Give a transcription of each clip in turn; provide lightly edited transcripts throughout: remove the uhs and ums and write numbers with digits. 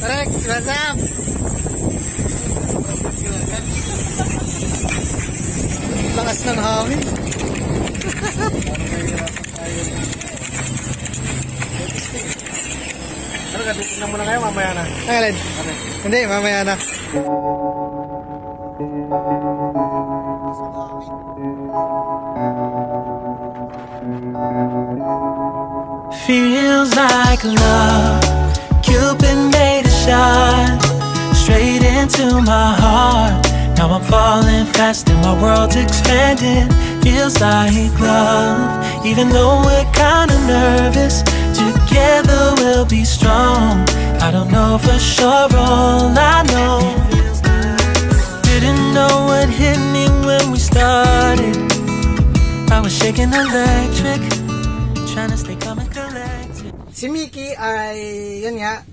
Rex, what's up? Lakas ng hangin. Ano ka, titignan mo na kayo, mamaya na. Alin? Hindi, mamaya na. Feels like love, Cupid made a shot straight into my heart. Now I'm falling fast and my world's expanding. Feels like love, even though we're kinda nervous. Together we'll be strong. I don't know for sure, all I know. Didn't know what hit me when we started. I was shaking electric, trying to stay calm and collected. Si Mickey ay, yun nga,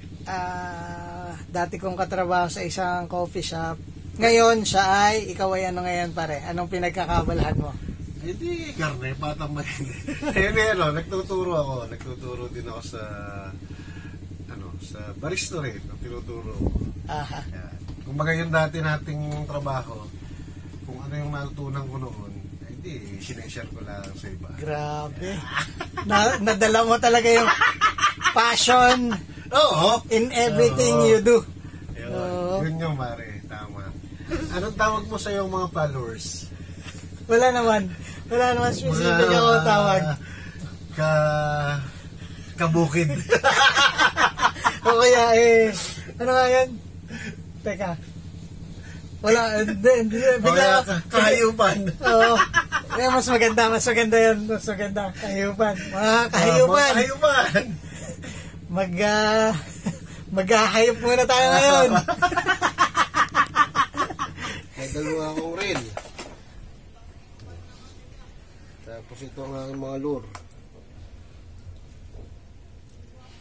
dati kong katrabaho sa isang coffee shop. Ngayon, siya ay, ikaw ay ano ngayon pare? Anong pinagkakabalahan mo? Hindi, karne, patang mahindi. Hindi, nagtuturo ako. Nagtuturo din ako sa, sa barista rin. Tinuturo ko. Aha. Kung baga yung dati nating trabaho, kung ano yung natutunan ko noon, hindi, sineshare ko lang sa iba. Grabe. Nadala mo talaga yung passion in everything you do. Yun yung mare, tama. Anong tawag mo sa iyong mga followers? Wala naman specific ako tawag. Kabukid. O kaya ano nga yan? Teka. Wala, bigla kahayupan. Oo. Mas maganda yan. Mas maganda. Kahayupan. Mga kahayupan. Kahayupan. Maghahayop muna tayo ngayon. May dalawa akong reel. Tapos ito ang aking mga lure.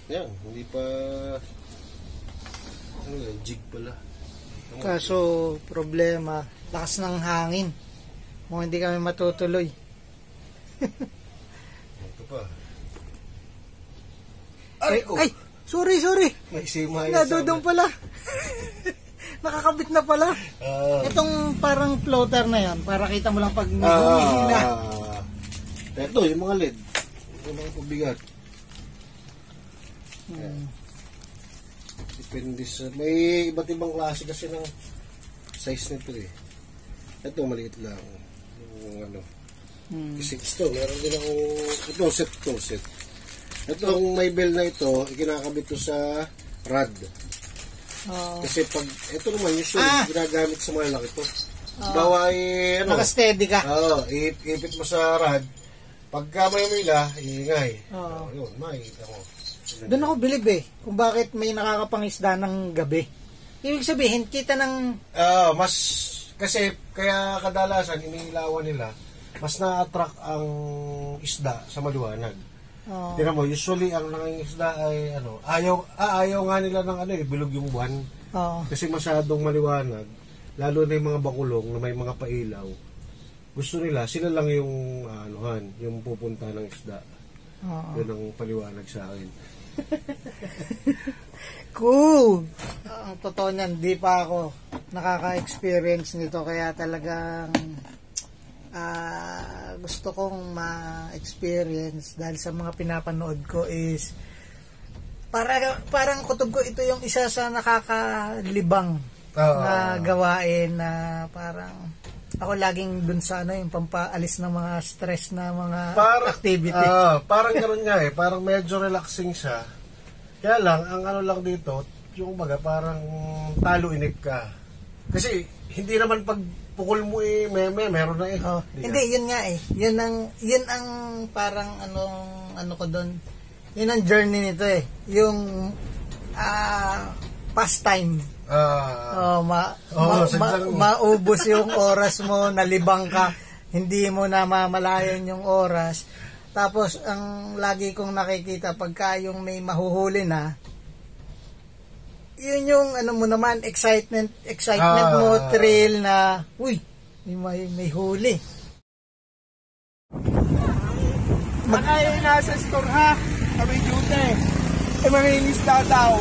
Yan, hindi pa ano yan, jig pala. Kaso problema, lakas ng hangin. Mukhang hindi kami matutuloy. Ito pa. Ay, sorry. May simay. Nadudong pala. Nakakabit na pala. Itong parang floater na yan, para kita mo lang pag humihina. Ito, yung mga LED. Yung mga pabigat. Depende sa... May iba't ibang klase kasi ng size nito eh. Ito, maliit lang. Yung ano. Kasi ito, meron din ako... Ito, set. Ito, ang may bell na ito, ikinakabit ko sa rod. Kasi pag... Ito naman, usually, ginagamit sa mga laki ito. Bawa ano... Naka-steady ka. Ipit mo sa rod. Pagka may umila, iingay. Yun, makikita mo. Doon ako bilib kung bakit may nakakapangisda ng gabi. Ibig sabihin, kita ng... mas... Kasi, kaya kadalasan, iniilawan nila, mas na-attract ang isda sa maliwanag. Tingnan mo, usually, ang nangingisda ay, ayaw nga nila ng bilog yung buwan. Kasi masyadong maliwanag, lalo na yung mga bakulong na may mga pailaw. Gusto nila, sila lang yung yung pupunta ng isda. Yun ang paliwanag sa akin. Cool! Ang totoo niyan, di pa ako nakaka-experience nito. Kaya talagang gusto kong ma-experience dahil sa mga pinapanood ko is parang kutob ko ito yung isa sa nakakalibang na gawain na parang ako laging dun sa yung pampaalis ng mga stress na mga activity. Parang gano'n nga parang medyo relaxing siya. Kaya lang, ang lang dito, yung parang talo-inip ka. Kasi, hindi naman pag pukul mo meron na Hindi, yun nga Yun ang parang ano ko doon. Yun ang journey nito Yung pastime. Maubos yung oras mo, nalibang ka, hindi mo na mamalayan yung oras. Tapos ang lagi kong nakikita pagka yung may mahuhuli na, yun yung mo naman, excitement mo, thrill na may huli. Ay, nasa store ha, kami duty. Mangingisda daw.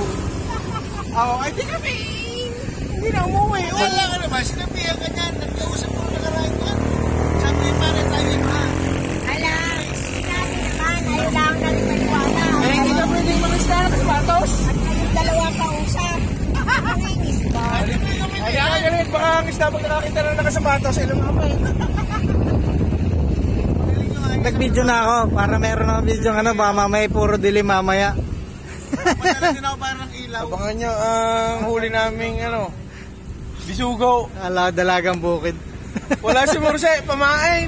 Ay di kami. Hindi na umuwi. Wala ka naman. Sinabihan ka niyan. Nagkausap ko na karaan yan. Sabi pare tayo na. Ala, sinabi naman. Ayaw lang na rin maniwala. Hindi ka pwedeng mag-isda ng sapatos. At kayong dalawa kausap. Nanginis ba? Kaya ka ganun. Baka ang isda pag nakakita na nakasapatos. Ilang amay. Nag-video na ako para meron akong video ng baka mamaya puro dilim mamaya. Madala din ako parang ilaw. Abangan nyo ang huli naming bisugo. Dalagang bukid. Wala si Morse, pamain.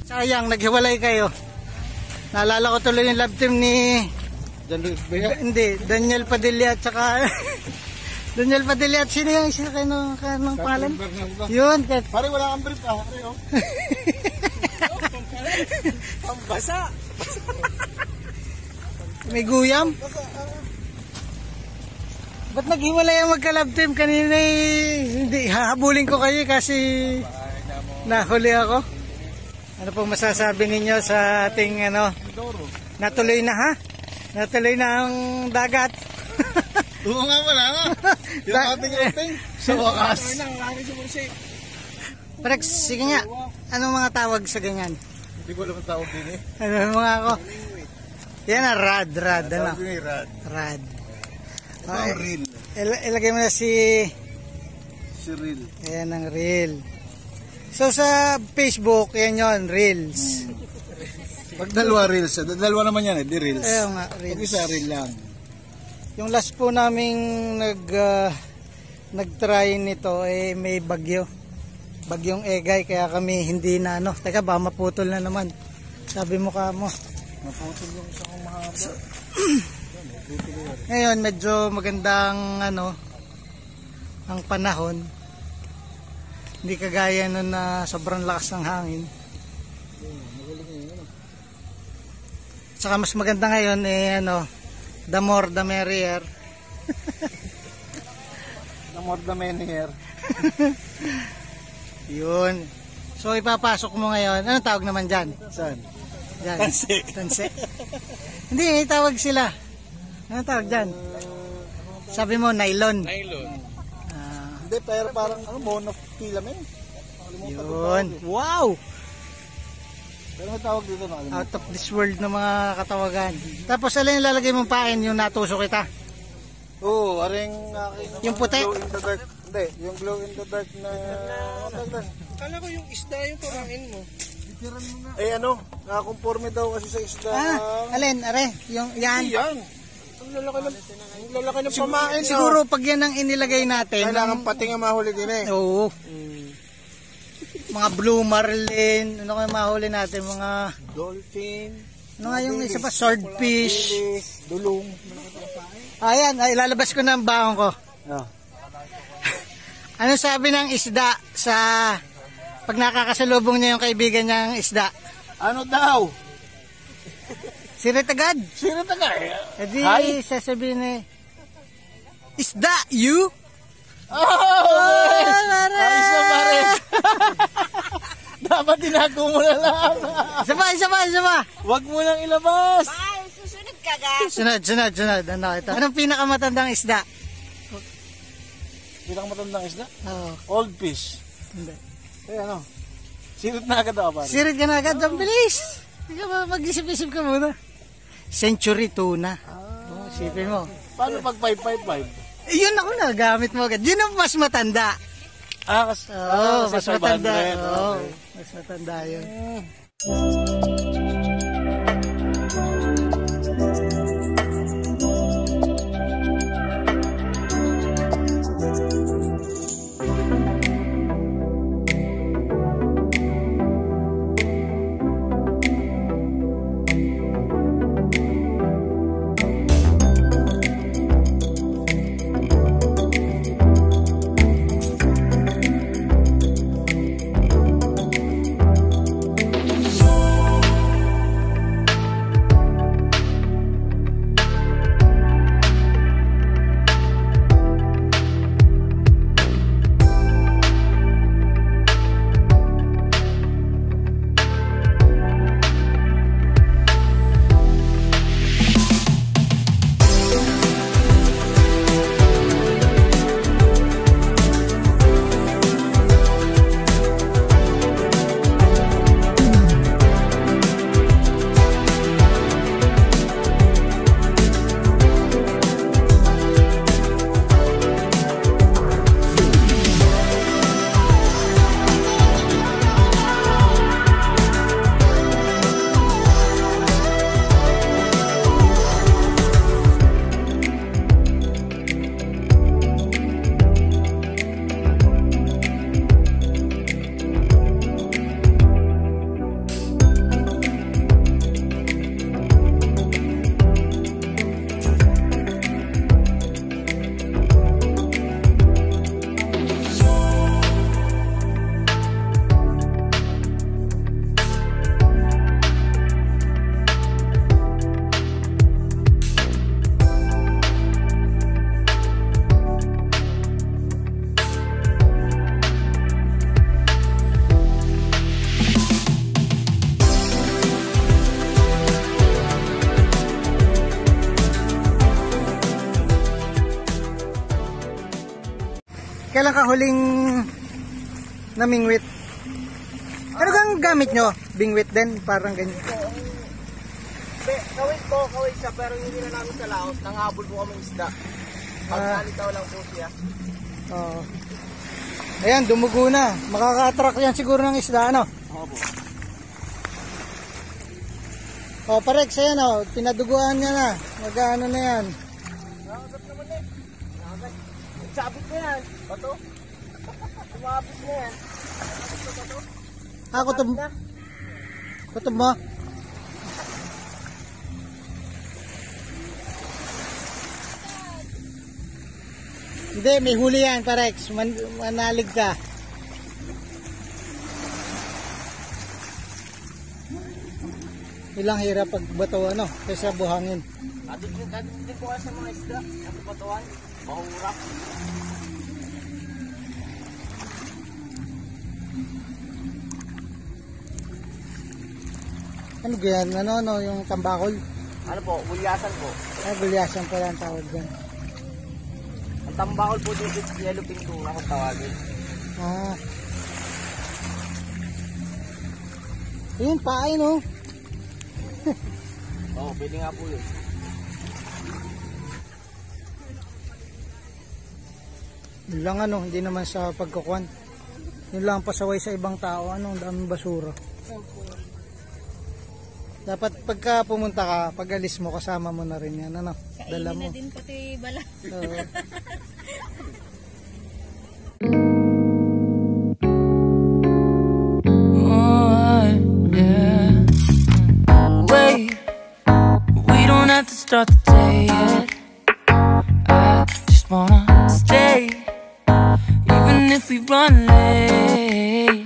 Sayang, naghiwalay kayo. Naalala ko tuloy yung love team ni Daniel Padilla at saka Daniel Padilla at sino yung isa kanong pangalan? Yun. Pare wala kang brief pare. Pambasa. May guyam. Ba't naghiwalay ang magka-love team? Kanina hindi, hahabulin ko kayo kasi nahuli ako. Ano pong masasabi ninyo sa ating natuloy na ha? Natuloy na ang dagat. Oo nga wala nga. Yung ating outing. Sa wakas. Prex, sige nga. Anong mga tawag sa ganyan? Hindi ko alam ang tawag din eh. Ano mga ako? Yan na, rad. Ano? Rad. Reel. Ilagay mo na si Reel. Ayan ang reel. So sa Facebook, yan yun, Reels. Pag dalawa Reels, dalawa naman yan di Reels. Ayaw nga, Reels. Pag isa Reel lang. Yung last po naming nag-try nito, may bagyo. Bagyong Egay, kaya kami hindi na Teka, ba maputol na naman. Sabi mo ka mo. Maputol yung isa kong mahaba. Ngayon, medyo magandang ang panahon. Hindi kagaya nun na sobrang lakas ng hangin. Saka mas maganda ngayon the more the merrier. The more the merrier. Yun. So ipapasok mo ngayon. Anong tawag naman dyan? Saan? Dyan. Tanse. Hindi, tawag sila. Anong tawag dyan? Sabi mo, nylon. Hindi, pero parang monofilament. Yun. Wow! Pero may tawag dito out of this world na mga katawagan. Tapos alin yung lalagay mong pain yung natusok kita? Oo, aring yung puti? Glow in the dark. Hindi, yung glow in the dark na Kala ko yung isda yung pamain mo. Bitiran mo nga. Nakakonforme daw kasi sa isda. Alin, are, yung yan. Yan. Ang lalaki ng pamain. Siguro pag yan ang inilagay natin. Kailangan pati nga mahuli din eh. Oo. Mga blue marlin. Ano kaya mahuli natin? Mga dolphin. Ano nga yung isa pa? Swordfish. Dulong. Ayan, ilalabas ko na ang baon ko. Ano sabi ng isda sa pag nakakasalubong niya yung kaibigan niyang isda? Ano daw? Sirit agad. Edi sasabihin isda, you? Ayos na pare. Dapat tinago mo na lang. Isa pa. Huwag mo nang ilabas. Susunod ka ga. Sunod. Ano ito? Anong pinakamatandang isda? Pinakamatandang isda? Oo. Old fish. Hindi. Sirit na agad ako pare. Sirit ka na agad. Ang bilis. Hindi ka mag-isip-isip ka muna. Century tuna. Isipin mo. Paano pag 555? Yun ako na, gamit mo agad. Yun ang mas matanda. Kasi mas matanda. Okay. Mas matanda yun. Kailan ka huling namingwit? Ano kang gamit nyo? Bingwit din? Parang ganyan. Kawit siya, pero hindi na namin sa laot. Nanghabol po kami isda. Pagkalitaw lang po siya. Oo. Ayan, dumugo na. Makaka-attract yan siguro ng isda, ano? Opo. O, Parex, ayan o. Pinaduguan niya na. Mag-ano na yan. Nakagat naman eh. Nakagat. Sabit na yan. Bato. Tumapit na yan. Ah, kutob. Kutob mo. Hindi, may huli yan, Parex. Manalig ka. Ilang hirap pag bato, ano, kaysa buhangin. Adik din po kasi sa mga isda. Ang batuan. Mahurap. Ano ganyan? Ano, yung tambakol? Ano po? Bulyasan po. Ay, bulyasan pala ang tawag dyan. Ang tambakol po dito, yellow pintura kung tawagin. Ah. Yun, pain, no? Oo, pwede nga po yun. Yun lang, ano, hindi naman sa pagkukuhan. Yun lang pasaway sa ibang tao, ano, ang daming basura. Dapat pagka pumunta ka, pag alis mo, kasama mo na rin yan, ano, dala mo. Kainin na din pati bala. Oo. Wait, we don't have to start the day yet. I just wanna stay, even if we run late.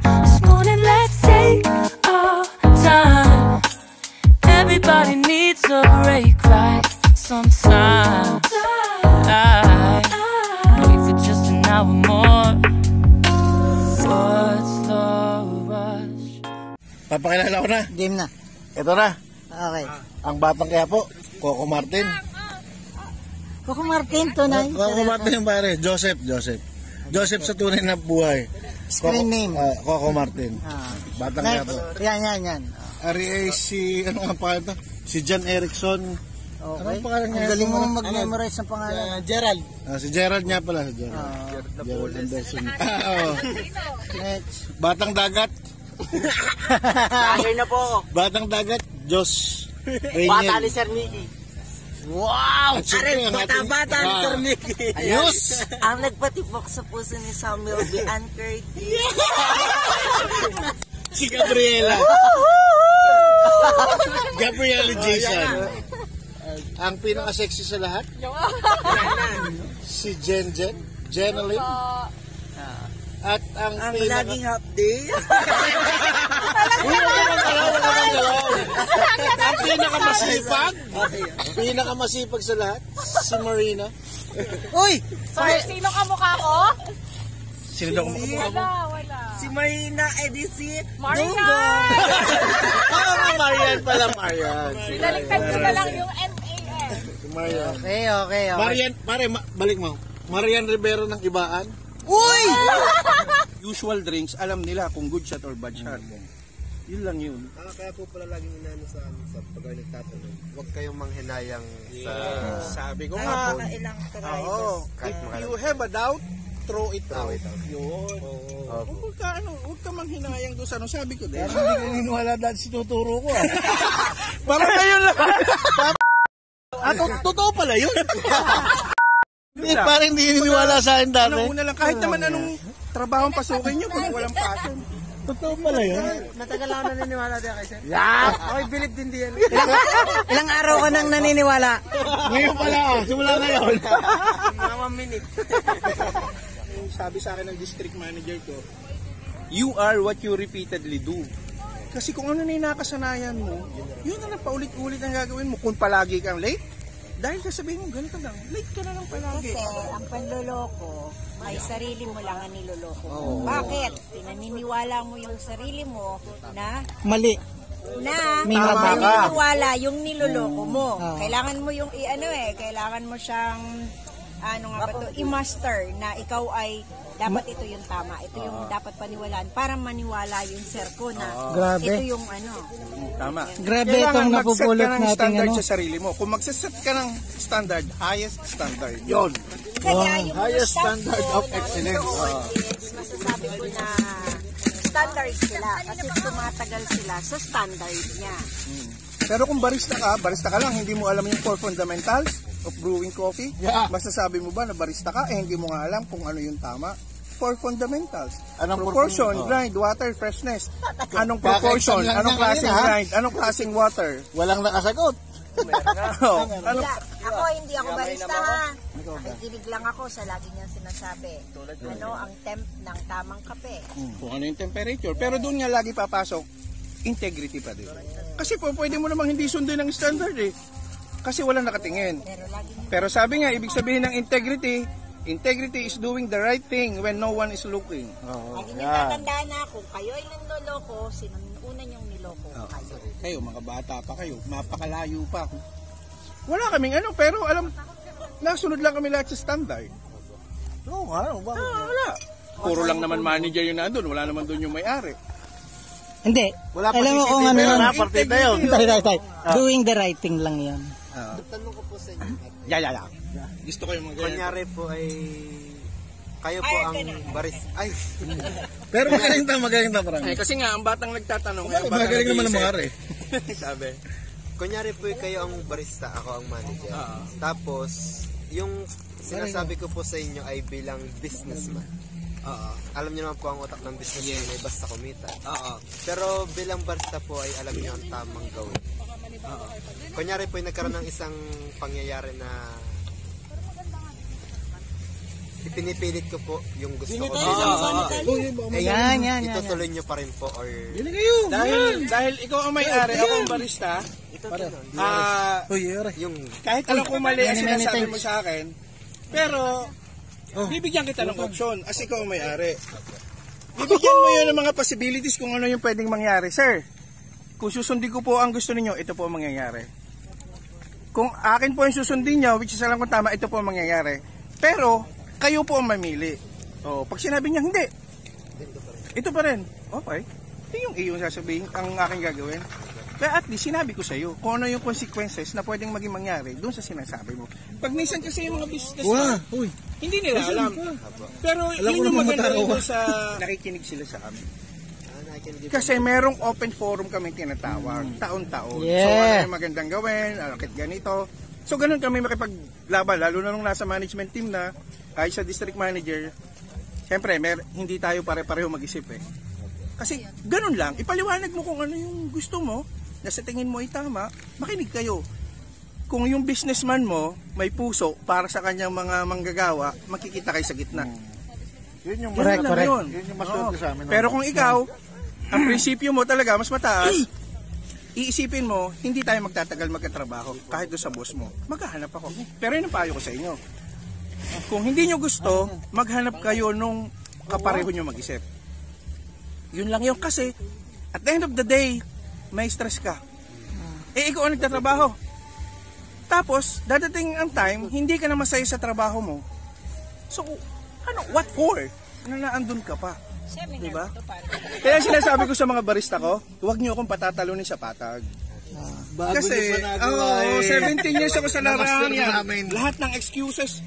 This morning, let's take our time. Everybody needs a break, right? Sometimes I wait for just an hour more. What's the rush? Papakilala ko na. Game na. Ito na. Okay. Ang batang kaya po, Coco Martin. Coco Martin, tunay. Coco Martin yung pare, Joseph sa tunay na buhay. Screen name. Coco Martin. Ah. Batang kaya po. Yan. RA si, ano nga pangalan to? Si John Erickson. Okay. Anong pangalan niya? Ang galing mo mag-memorize ng pangalan. Gerald. Si Gerald niya pala. Si Gerald. Gerald Anderson. Oo. Next. Batang dagat. Sanger na po. Batang dagat, Jos Bata Rainier. ni Sir Mickey. Wow! At syempre, ang ating- Bata-bata ni Sir Mickey. Ayos! Ang nagpatibok sa puso ni Samuel B. Ankerty. Si Gabriela. Gabriela Jason. Ang pinaka-sexy sa lahat, si Jenalyn. At ang Laging half day. ang pinakamasipag sa lahat, si Marina. Uy! Sino ka mukha ko? Sino daw kumukha mo? Wala. Si Marina Edisi. Marian pala, Marian. Baliktad ko na lang yung MAN. Si Marian. Okay. Marian, pare, balik mo. Marian Rivero ng Ibaan. Uy! Usual drinks, alam nila kung good shot or bad shot. Yun lang yun. Kaya po pala laging inano sa pag nagtatanong, huwag kayong manghinayang sa... Sabi ko nga, Ilang oo, if you have a doubt, throw it out. Yun. Huwag ka manghinayang doon sa ano. Sabi ko din. Hindi ko niniwala dahil si tuturo ko. Parang ngayon lang. Totoo pala yun. Parang hindi niniwala sa akin dati. Una lang, kahit naman anong trabaho ang pasukin nyo kung walang passion. Totoo pala yun. Matagal ako naniniwala din kay Sir. Ako'y bilib din diyan. Ilang araw ka nang naniniwala? Ngayon pala, simula ngayon. Mga minute. Sabi sa akin ng district manager ko, you are what you repeatedly do. Kasi kung ano na yung nakasanayan mo, yun na lang paulit-ulit ang gagawin mo. Kung palagi kang late, dahil sasabihin mo, ganito lang, late ka na lang palagi. Kasi ang panloloko, ay sarili mo lang ang niloloko mo. Bakit? Pinaniniwala mo yung sarili mo na Mali. May mababa. naniniwala yung niloloko mo. Oo. Kailangan mo yung kailangan mo siyang i-master na ikaw ay dapat ito yung tama. Ito yung dapat paniwalaan para maniwala yung sir ko na Grabe. ito yung Tama. Grabe itong napupulot mag-set ka ng natin, standard ano? sa sarili mo. Kung magsaset ka ng standard, highest standard. Yun. Kaya yung Highest staff standard ko of excellence. doon is masasabi ko na standard sila kasi tumatagal sila sa standard niya. Pero kung barista ka lang, hindi mo alam yung 4 fundamentals of brewing coffee, masasabi mo ba na barista ka, hindi mo nga alam kung ano yung tama. 4 fundamentals. Anong Proportion, proportion? grind, water, freshness. Anong proportion? Kakaitan lang Anong yan klaseng kanina, ha? grind? Anong klaseng water? Walang nakasagot. Ano? Ako hindi ako barista ha. Nakikinig lang ako sa lagi niyang sinasabi. Ano ang temp ng tamang kape. Kung ano yung temperature. Pero doon nga lagi papasok, integrity pa din. Kasi po, pwede mo namang hindi sundin ang standard eh. Kasi walang nakatingin. Pero sabi nga, ibig sabihin ng integrity is doing the right thing when no one is looking. Lagi niyong tatandaan na kung kayo ay nanloloko, sino una niyong niloko kayo. Kayo, mga bata pa kayo, mapakalayo pa. Wala kaming ano, pero alam, nasunod lang kami lahat sa standard. Oo, ano ba? Wala. Puro lang naman manager yun nandun, wala naman doon yung may-ari. Hindi. Wala pa Alam mo CCTV kung ano yun, yun. ha? Partida yun. Tay. Doing the right thing lang yan. Tanong ko po sa inyo. Yeah. Gusto ko yung mga ganyan. Kunyari po ay kayo po ang baris. Ay, Pero magaling ta, parang. Kasi nga, ang batang nagtatanong, ang batang Magaling naman ang nag-iisip. mga Sabi. kunyari po kayo ang barista, ako ang manager. Tapos, yung sinasabi ko po sa inyo ay bilang businessman. Alam niyo naman po ang utak ng businessman ay basta kumita. Pero bilang barista po ay alam niyo ang tamang gawin. Kunyari po ay nagkaroon ng isang pangyayari na ipinipilit ko po yung gusto ko. Yan. Itutuloy niyo pa rin po or Dahil ikaw ang may-ari, ako ang barista, yung kahit alam ko mali ang sinasabi mo sa akin, pero bibigyan kita ng option as ikaw ang may-ari. Bibigyan mo yun ng mga possibilities kung ano yung pwedeng mangyari. Sir, kung susundin ko po ang gusto ninyo, ito po ang mangyayari. Kung akin po yung susundin nyo, which is alam kong tama, ito po ang mangyayari. Pero, kayo po ang mamili. Pag sinabi niya, hindi. Ito pa rin. Okay. Ito yung iyong sasabihin, ang aking gagawin. Kaya at least, sinabi ko sa iyo kung ano yung consequences na pwedeng maging mangyari doon sa sinasabi mo. Pag minsan kasi yung mga business hindi nila alam. Pero yun yung maganda rin sa nakikinig sila sa amin. Kasi merong open forum kami tinatawag, taon-taon. So ano yung magandang gawin, bakit ganito. So ganun kami makipaglaban, lalo na nung nasa management team na, kahit sa district manager, siyempre hindi tayo pare-pareho mag-isip eh. Kasi ganun lang, ipaliwanag mo kung ano yung gusto mo, na sa tingin mo ay tama, makinig kayo. Kung yung businessman mo may puso para sa kanyang mga manggagawa, makikita kayo sa gitna. Yun yung Correct. Yun yung maswerte sa amin. Pero kung ikaw, ang prinsipyo mo talaga mas mataas, iisipin mo, hindi tayo magtatagal magkatrabaho kahit doon sa boss mo. Maghahanap ako. Pero yun ang payo ko sa inyo. Kung hindi nyo gusto, maghanap kayo nung kapareho nyo mag-isip. Yun lang yun. Kasi, at the end of the day, may stress ka. Ikaw ang nagtatrabaho. Tapos, dadating ang time, hindi ka na masaya sa trabaho mo. So, what for? Naandun ka pa. Diba? Kaya sinasabi ko sa mga barista ko, huwag nyo akong patatalunin sa patag. Kasi, 17 years ako sa larangan yan. Lahat ng excuses,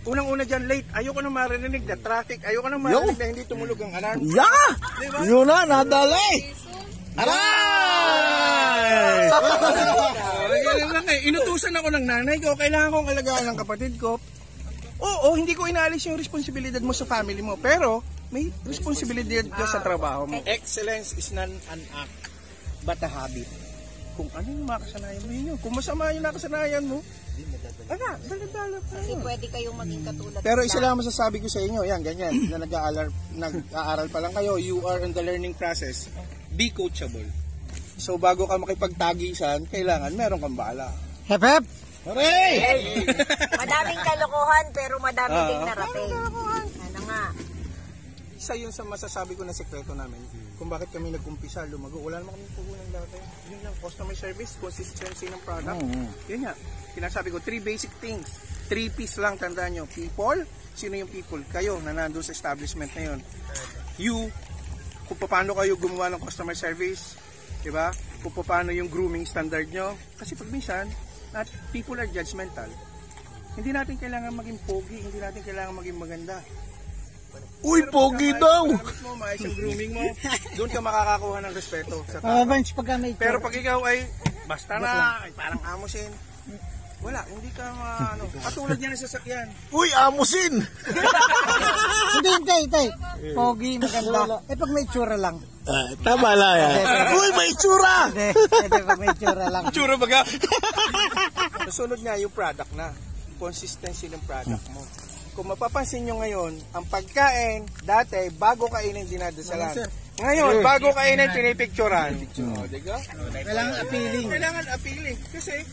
unang-una dyan, late. Ayoko na marinig na traffic. Ayoko na marinig na hindi tumulog ang alarm. Diba? Yun na, nadali! Aray! Inutusan ako ng nanay ko. Kailangan kong alagaan ng kapatid ko. Oo, hindi ko inaalis yung responsibilidad mo sa family mo. Pero, may responsibilidad ka sa trabaho mo. Excellence is not an act, but a habit. Kung ano yung makasanayan mo yun. Kung masama yung nakasanayan mo, dala-dala pa Kasi yun. pwede kayong maging katulad. Pero isa lang masasabi ko sa inyo, yan, ganyan, na nag-aaral pa lang kayo, you are in the learning process, be coachable. So bago ka makipagtagisan, kailangan meron kang bala. Hep hep! Hooray! Madaming kalokohan pero madami ding narating. Ano nga? Isa yun sa masasabi ko na sekreto namin. Kung bakit kami nag-umpisa, lumago. Wala naman kami puhunan dati. Yun lang, customer service, consistency ng product. Yun nga. Sinasabi ko, 3 basic things. 3 P's lang, tandaan nyo. People, sino yung people? Kayo na nandun sa establishment na yun. You, kung paano kayo gumawa ng customer service, diba? Kung paano yung grooming standard nyo. Kasi pag minsan, people are judgmental. Hindi natin kailangan maging pogi, hindi natin kailangan maging maganda. Uy, pogi daw! Mo, maayos ang grooming mo, doon ka makakakuha ng respeto sa tao. Bench pagka may Pero pag ikaw ay basta na, ay parang amusin, wala, hindi ka ano, katulad niya ng sasakyan. Uy, amusin! Hindi. Pogi, maganda. Pag may tsura lang. Tama lang yan. Uy, may itsura! Hindi, pag may tsura lang. Tsura baga. Sunod nga yung product na. Consistency ng product mo. Kung mapapansin nyo ngayon, ang pagkain, dati, bago kainin dinadasalan. Ngayon, bago kainin, pinipicturan. Diba? Kailangan appealing. Kailangan appealing. Kasi,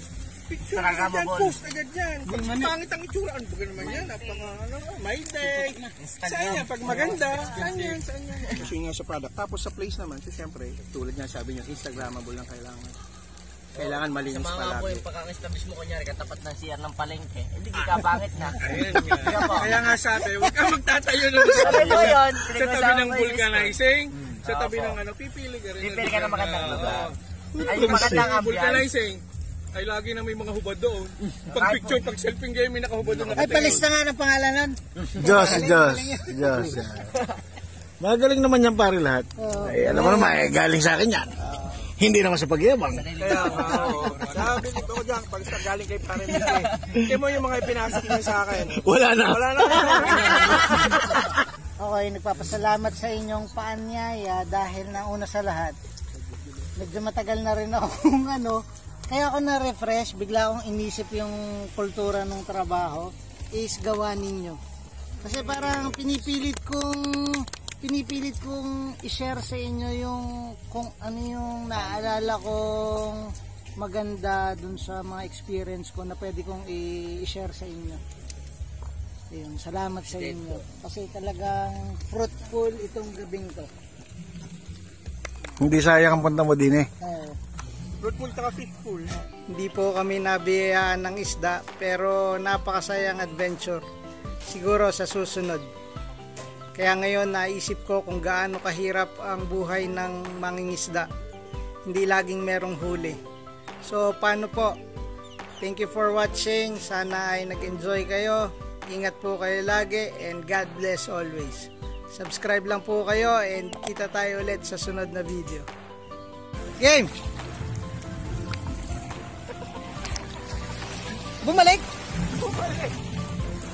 picture agad yan, post agad yan. Pag pangit ang itsura, ano ba naman yan? May day. Saan yan? Pag maganda, saan yan? Kasi nga sa product. Tapos sa place naman, so syempre, tulad nga sabi nyo, Instagrammable lang kailangan. Kailangan malinis palagi. Sa mga po yung pagkaka-establish mo kunyari, katapat ng CR ng palengke, hindi ka pangit na. Kaya nga sabi, huwag kang magtatayo ng sa tabi ng vulcanizing, sa tabi ng pipili ka rin. Pipili ka ng magandang lugar. Ay, yung magandang ambiance. Vulcanizing, ay lagi na may mga hubad doon. Pag picture, pag selfie game, may nakahubad doon. Ay, palista nga ng pangalan nun. Diyos. Magaling naman yan pare lahat. Ay, alam mo naman, galing sa akin yan. Hindi naman sa pagyabang. Kaya nga, sabi dito ko dyan, pag galing kay Pare Mike, hindi mo yung mga ipinasok niya sa akin. Wala na. Okay, nagpapasalamat sa inyong paanyaya dahil na una sa lahat, medyo matagal na rin akong kaya ako na-refresh, bigla akong inisip yung kultura ng trabaho is gawa ninyo. Kasi parang pinipilit kong i-share sa inyo yung kung ano yung naalala kong maganda dun sa mga experience ko na pwede kong i-share sa inyo. Ayun, salamat sa inyo. Kasi talagang fruitful itong gabing to. Hindi sayang ang punta mo din eh. Fruitful taka fishful. Hindi po kami nabiyayaan ng isda pero napakasayang adventure. Siguro sa susunod. Kaya ngayon naisip ko kung gaano kahirap ang buhay ng mangingisda. Hindi laging merong huli. So paano po? Thank you for watching. Sana ay nag-enjoy kayo. Ingat po kayo lagi and God bless always. Subscribe lang po kayo and kita tayo ulit sa sunod na video. Game! Bumalik!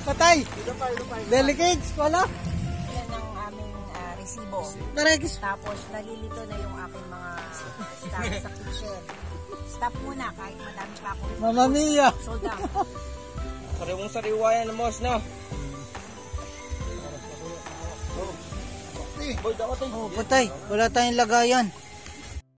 Patay! Delicates! Wala? Yan ang aming resibo. Tarekis! Tapos nalilito na yung aking mga staff sa kitchen. Stop muna kahit madami pa ako. Mamma mia! Sold out. Sariwang sariwayan ng boss, no? Patay! Wala tayong lagayan.